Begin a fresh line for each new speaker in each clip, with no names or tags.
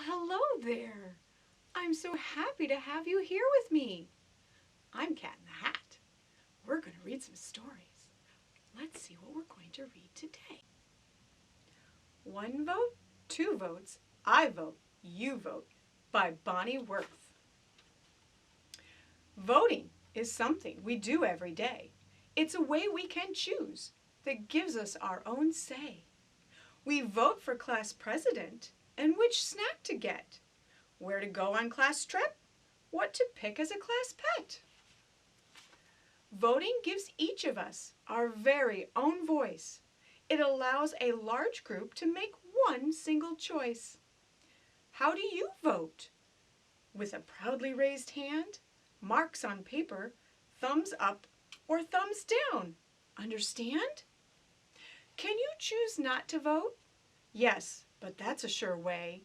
hello there. I'm so happy to have you here with me. I'm Cat in the Hat. We're going to read some stories. Let's see what we're going to read today. One vote, two votes, I vote, you vote by Bonnie Worth. Voting is something we do every day. It's a way we can choose that gives us our own say. We vote for class president and which snack to get, where to go on class trip, what to pick as a class pet. Voting gives each of us our very own voice. It allows a large group to make one single choice. How do you vote? With a proudly raised hand, marks on paper, thumbs up or thumbs down. Understand? Can you choose not to vote? Yes, but that's a sure way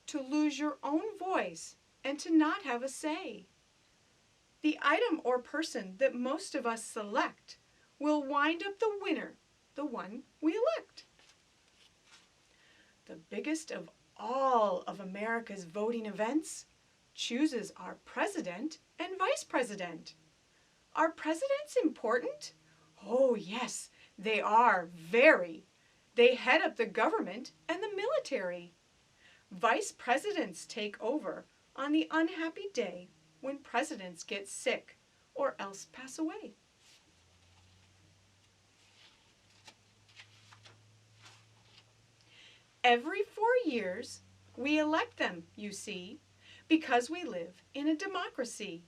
to lose your own voice and to not have a say. The item or person that most of us select will wind up the winner, the one we elect. The biggest of all of America's voting events chooses our president and vice president. Are presidents important? Oh yes, they are very. They head up the government and the military. Vice presidents take over on the unhappy day when presidents get sick or else pass away. Every 4 years, we elect them, you see, because we live in a democracy,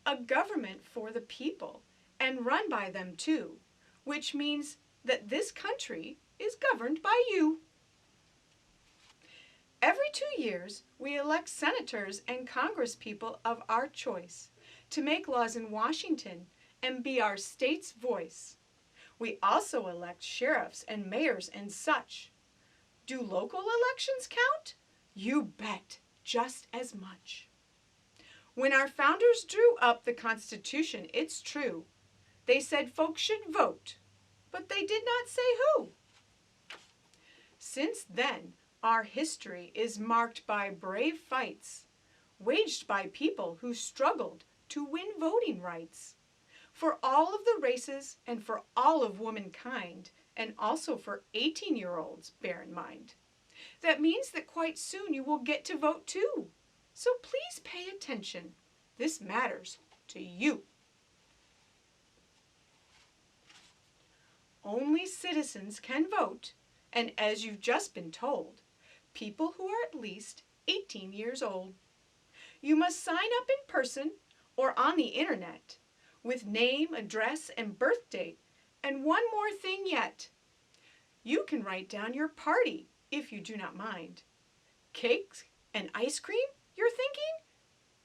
a government for the people and run by them too, which means that this country is governed by you. Every 2 years, we elect senators and congresspeople of our choice to make laws in Washington and be our state's voice. We also elect sheriffs and mayors and such. Do local elections count? You bet, just as much. When our founders drew up the Constitution, it's true, they said folks should vote, but they did not say who. Since then, our history is marked by brave fights, waged by people who struggled to win voting rights. For all of the races and for all of womankind, and also for 18-year-olds, bear in mind. That means that quite soon you will get to vote too. So please pay attention. This matters to you. Only citizens can vote, and as you've just been told, people who are at least 18 years old. You must sign up in person or on the internet with name, address, and birth date. And one more thing yet. You can write down your party if you do not mind. Cakes and ice cream, you're thinking?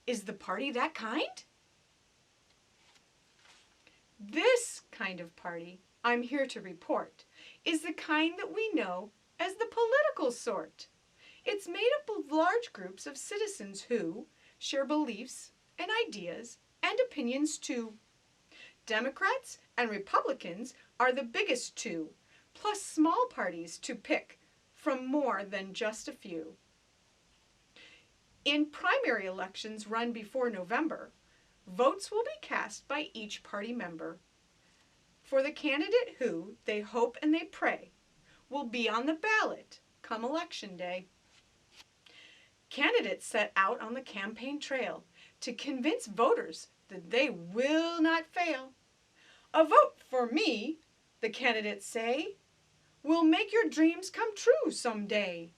Is the party that kind? This kind of party, I'm here to report, is the kind that we know as the political sort. It's made up of large groups of citizens who share beliefs and ideas and opinions too. Democrats and Republicans are the biggest two, plus small parties to pick from more than just a few. In primary elections run before November, votes will be cast by each party member for the candidate who, they hope and they pray, will be on the ballot come Election Day. Candidates set out on the campaign trail to convince voters that they will not fail. A vote for me, the candidates say, will make your dreams come true someday.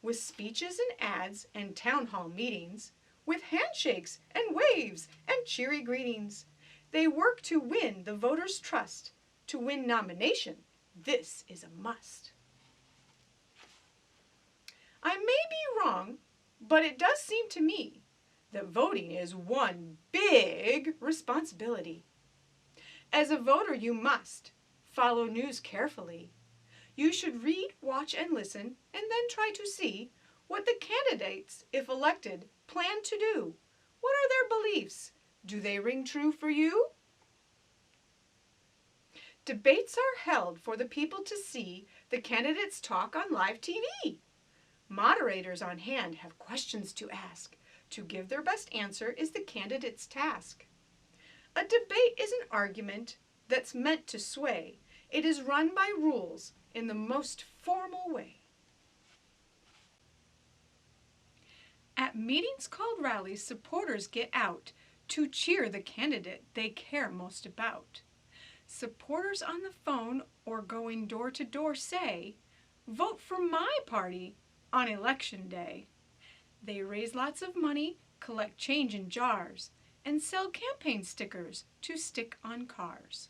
With speeches and ads and town hall meetings, with handshakes and waves and cheery greetings, they work to win the voters' trust. To win nomination, this is a must. I may be wrong, but it does seem to me that voting is one big responsibility. As a voter, you must follow news carefully. You should read, watch, and listen, and then try to see what the candidates, if elected, plan to do. What are their beliefs? Do they ring true for you? Debates are held for the people to see the candidates talk on live TV. Moderators on hand have questions to ask. To give their best answer is the candidate's task. A debate is an argument that's meant to sway. It is run by rules in the most formal way. At meetings called rallies, supporters get out to cheer the candidate they care most about. Supporters on the phone or going door to door say, "Vote for my party on election day." They raise lots of money, collect change in jars, and sell campaign stickers to stick on cars.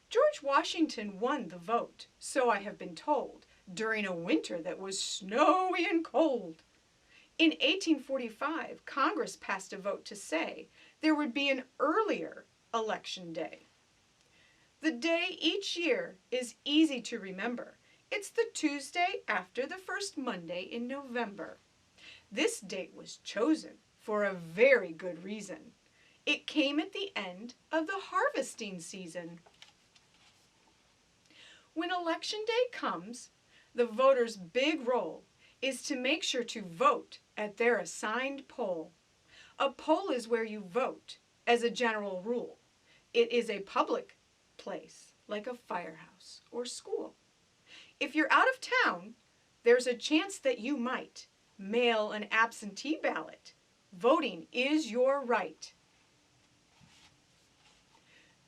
George Washington won the vote, so I have been told, during a winter that was snowy and cold. In 1845, Congress passed a vote to say there would be an earlier election day. The day each year is easy to remember. It's the Tuesday after the first Monday in November. This date was chosen for a very good reason. It came at the end of the harvesting season. When election day comes, the voters' big role is to make sure to vote at their assigned poll. A poll is where you vote, as a general rule. It is a public place, like a firehouse or school. If you're out of town, there's a chance that you might mail an absentee ballot. Voting is your right.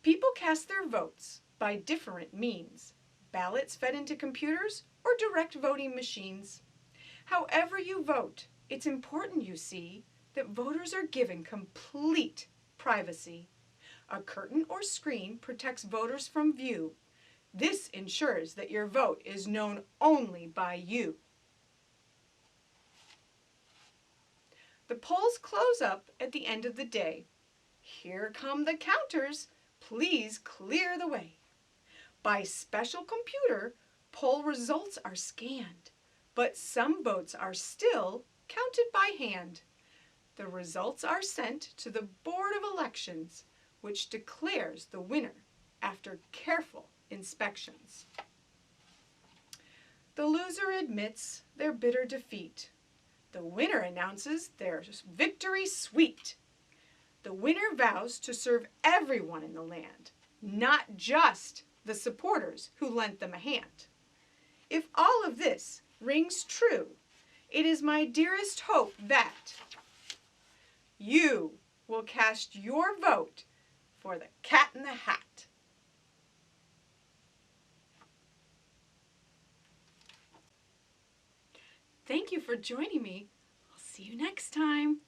People cast their votes by different means. Ballots fed into computers or direct voting machines. However you vote, it's important you see that voters are given complete privacy. A curtain or screen protects voters from view. This ensures that your vote is known only by you. The polls close up at the end of the day. Here come the counters. Please clear the way. By special computer, poll results are scanned, but some votes are still counted by hand. The results are sent to the Board of Elections, which declares the winner after careful inspections. The loser admits their bitter defeat. The winner announces their victory sweet. The winner vows to serve everyone in the land, not just the supporters who lent them a hand. If all of this rings true, it is my dearest hope that you will cast your vote for the Cat in the Hat. Thank you for joining me. I'll see you next time.